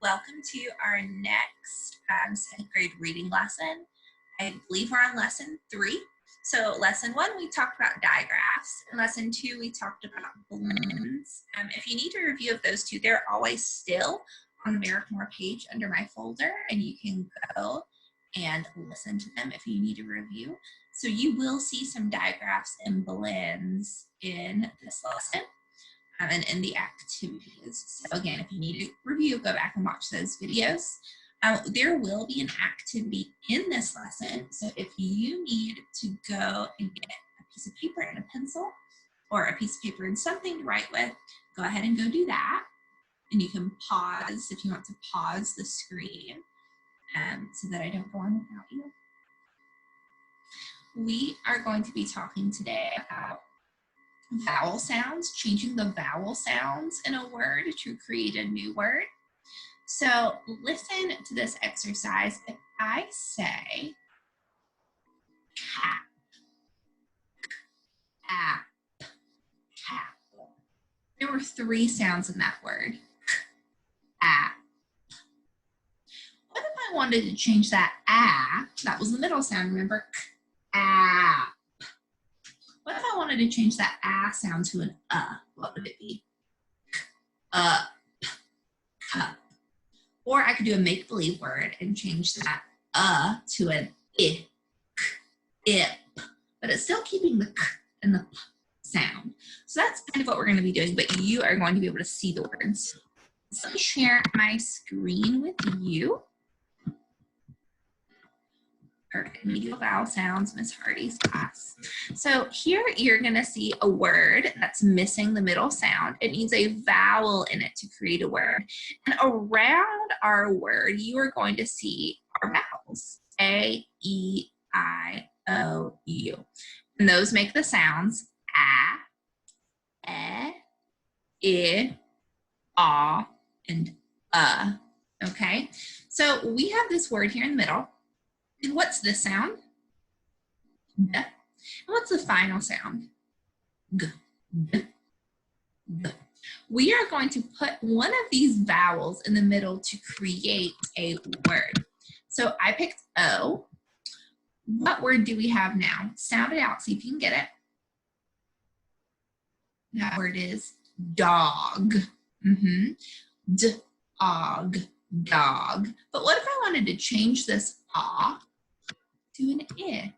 Welcome to our next second grade reading lesson. I believe we're on lesson 3. So lesson 1, we talked about digraphs. In lesson 2, we talked about balloons. If you need a review of those two, they're always still on the American page under my folder, and you can go and listen to them if you need a review. So you will see some digraphs and balloons in this lesson. And in the activities. So again, if you need a review, go back and watch those videos. There will be an activity in this lesson. So if you need to go and get a piece of paper and a pencil, or a piece of paper and something to write with, go ahead and go do that. And you can pause if you want to pause the screen so that I don't go on without you. We are going to be talking today about vowel sounds, changing the vowel sounds in a word to create a new word. So listen to this exercise. If I say cap, app, cap, there were 3 sounds in that word. App. What if I wanted to change that that was the middle sound, remember? App. What if I wanted to change that sound to an what would it be? Up, cup. Or I could do a make-believe word and change that to an ip. But it's still keeping the k and the p sound. So that's kind of what we're going to be doing, but you are going to be able to see the words. So let me share my screen with you. Perfect. Medial vowel sounds, Miss Hardy's class. So here you're going to see a word that's missing the middle sound. It needs a vowel in it to create a word. And around our word, you are going to see our vowels. A, E, I, O, U. And those make the sounds a, I, and Okay? So we have this word here in the middle. And what's this sound? D. And what's the final sound? G. D. D. We are going to put one of these vowels in the middle to create a word. So I picked O. What word do we have now? Sound it out, see if you can get it. That word is dog. Dog, dog. But what if I wanted to change this to an I?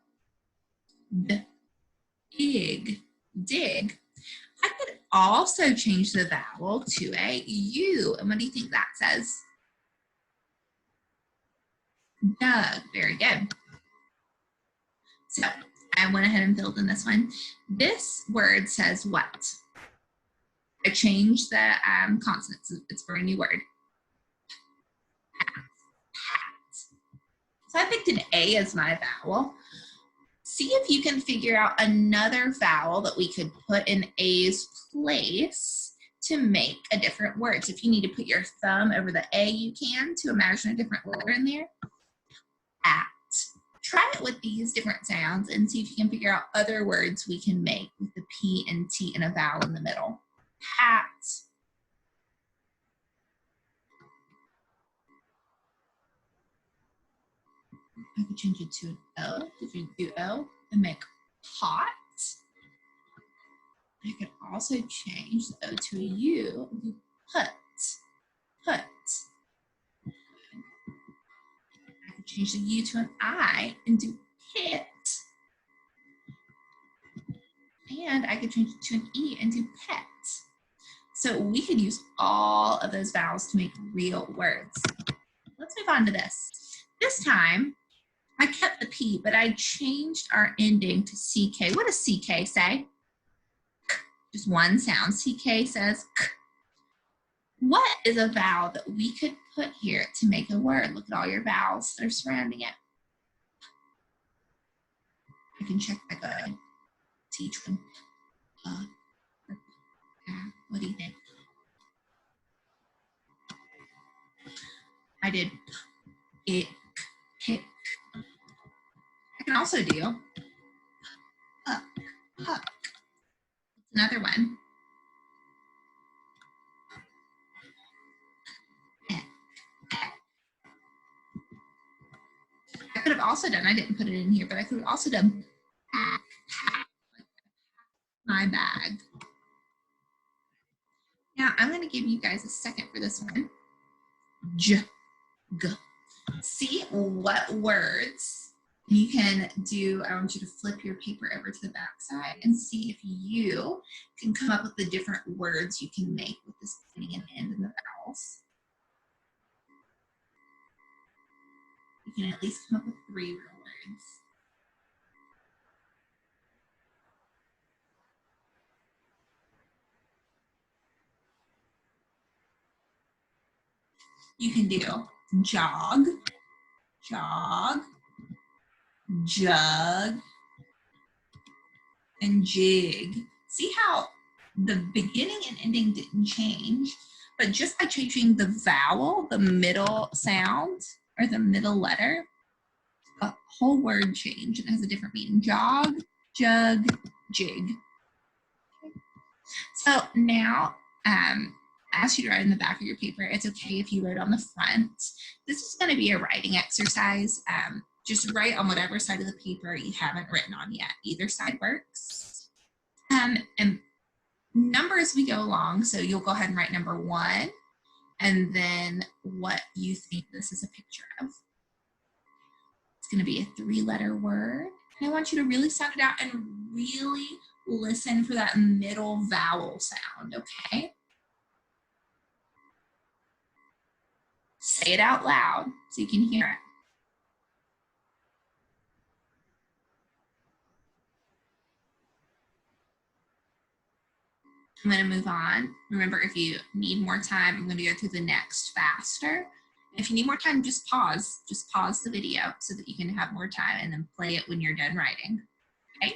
Dig, dig. I could also change the vowel to a U. And what do you think that says? Doug. Very good. So I went ahead and filled in this one. This word says what? I changed the consonants. It's for a new word. So I picked an A as my vowel. See if you can figure out another vowel that we could put in A's place to make a different word. So if you need to put your thumb over the A, you can to imagine a different word in there. At. Try it with these different sounds and see if you can figure out other words we can make with the P and T and a vowel in the middle. Hat. I could change it to an O. If you do O and make pot. I could also change the O to a U and do put. Put. I could change the U to an I and do pit. And I could change it to an E and do pet. So we could use all of those vowels to make real words. Let's move on to this. This time, I kept the P, but I changed our ending to CK. What does CK say? Just one sound. CK says K. What is a vowel that we could put here to make a word? Look at all your vowels that are surrounding it. I can check that good. To each one. What do you think? I did it, pick. I can also do puck. Another one. could have also done, I didn't put it in here, but I could have also done my bag. Now I'm going to give you guys a second for this one. G. See what words you can do. I want you to flip your paper over to the back side and see if you can come up with the different words you can make with this beginning and end in the vowels. You can at least come up with 3 real words. You can do jog, jog, jug, and jig. See how the beginning and ending didn't change, but just by changing the vowel, the middle sound, or the middle letter, a whole word change and it has a different meaning. Jog, jug, jig. So now, I asked you to write in the back of your paper. It's okay if you write on the front. This is going to be a writing exercise. Just write on whatever side of the paper you haven't written on yet. Either side works. And number as we go along. So you'll go ahead and write number 1, and then what you think this is a picture of. It's going to be a 3-letter word. And I want you to really sound it out and really listen for that middle vowel sound, okay? Say it out loud so you can hear it. I'm going to move on. Remember, if you need more time, I'm going to go through the next faster. If you need more time, just pause. Just pause the video so that you can have more time and then play it when you're done writing. Okay?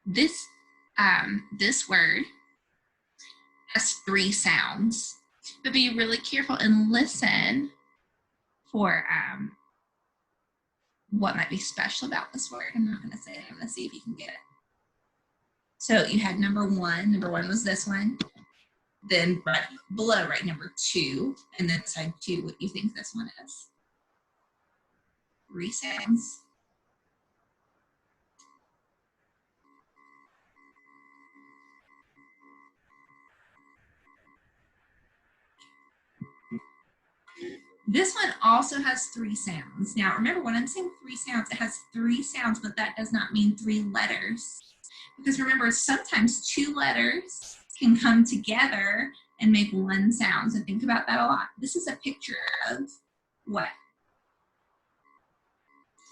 This word has 3 sounds, but be really careful and listen for what might be special about this word. I'm not going to say it. I'm going to see if you can get it. So you had number 1. Number 1 was this one. Then right below, write number 2, and then side 2, what you think this one is. 3 sounds. This one also has 3 sounds. Now remember, when I'm saying 3 sounds, it has 3 sounds, but that does not mean 3 letters. Because remember, sometimes 2 letters can come together and make 1 sound. So think about that a lot. This is a picture of what?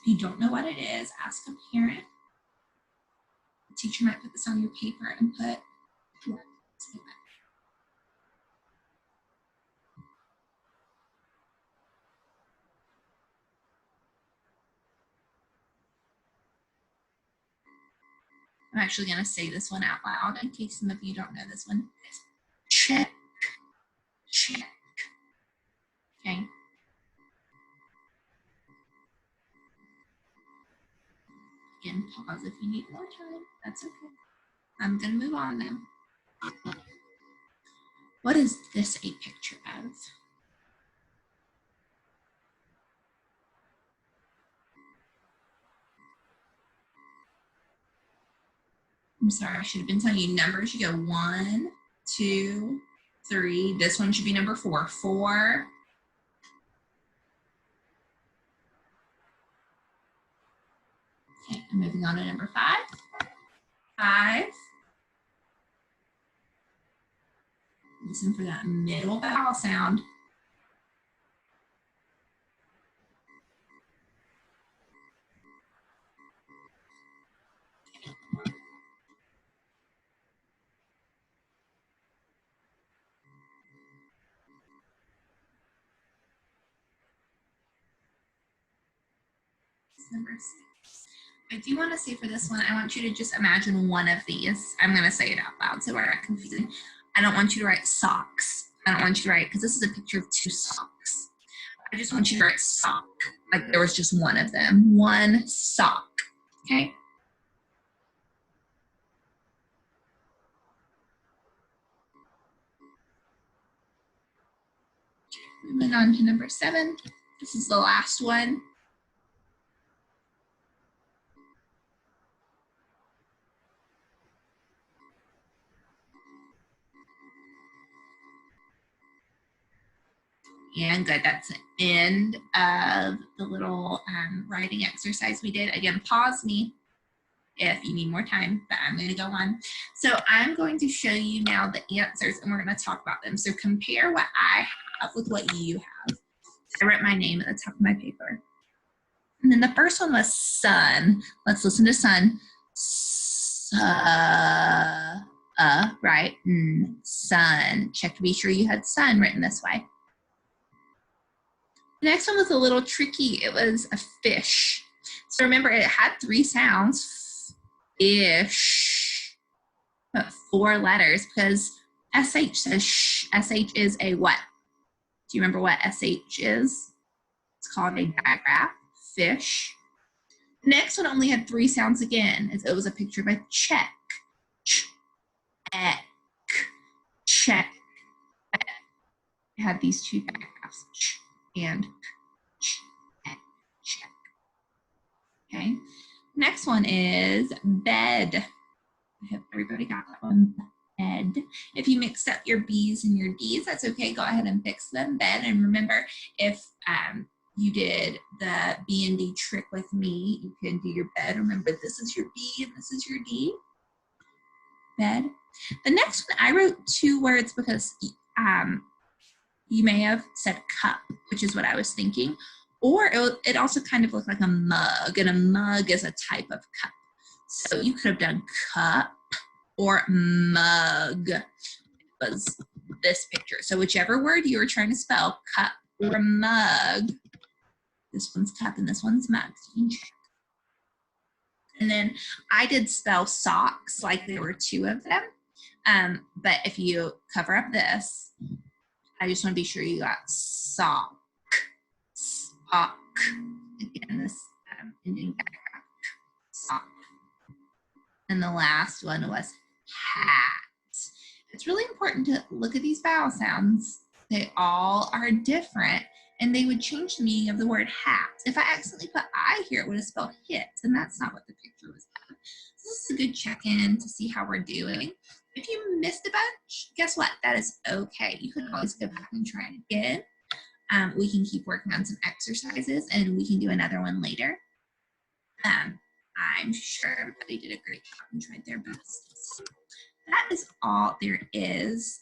If you don't know what it is, ask a parent. The teacher might put this on your paper and put what? I'm actually going to say this one out loud in case some of you don't know this one. Check, check. Okay. Again, pause if you need more time. That's okay. I'm going to move on now. What is this a picture of? I'm sorry, I should have been telling you numbers. You go 1, 2, 3. This one should be number 4. 4. Okay, I'm moving on to number 5. 5. Listen for that middle vowel sound. Number 6. I do want to say for this one, I want you to just imagine one of these. I'm going to say it out loud so we're not confusing. I don't want you to write socks. I don't want you to write, because this is a picture of 2 socks. I just want you to write sock, like there was just one of them. 1 sock, okay? Moving on to number 7. This is the last one. And good, that's the end of the little writing exercise we did. Again, pause me if you need more time, but I'm going to go on. So I'm going to show you now the answers and we're going to talk about them. So compare what I have with what you have. I wrote my name at the top of my paper. And then the first one was sun. Let's listen to sun. Right? Sun. Check to be sure you had sun written this way. The next one was a little tricky. It was a fish. So remember, it had 3 sounds. Fish. But 4 letters because SH says sh. SH is a what? Do you remember what SH is? It's called a digraph. Fish. The next one only had 3 sounds again. It was a picture of a check. Ch, ek, check. Ek. It had these 2 digraphs. Ch and ch, ek, check. Okay. Next one is bed. I hope everybody got that one. Bed. If you mixed up your B's and your D's, that's okay. Go ahead and fix them. Bed. And remember, if you did the B and D trick with me, you can do your bed. Remember, this is your B and this is your D. Bed. The next one, I wrote 2 words because you may have said cup, which is what I was thinking. Or it also kind of looked like a mug, and a mug is a type of cup. So you could have done cup or mug. It was this picture. So whichever word you were trying to spell, cup or mug. This one's cup and this one's mug. So you can check. And then I did spell socks like there were 2 of them. But if you cover up this, I just want to be sure you got sock. Sock. Again, this ending diagram. Sock. And the last one was hat. It's really important to look at these vowel sounds. They all are different and they would change the meaning of the word hat. If I accidentally put I here, it would have spelled hit, and that's not what the picture was at. So this is a good check-in to see how we're doing. If you missed a bunch, guess what? That is okay. You can always go back and try it again. We can keep working on some exercises and we can do another one later. I'm sure everybody did a great job and tried their best. That is all there is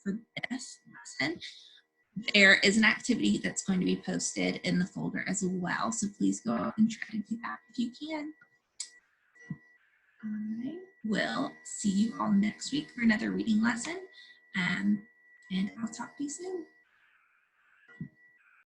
for this lesson. There is an activity that's going to be posted in the folder as well, so please go out and try to do that if you can. I will see you all next week for another reading lesson, and I'll talk to you soon.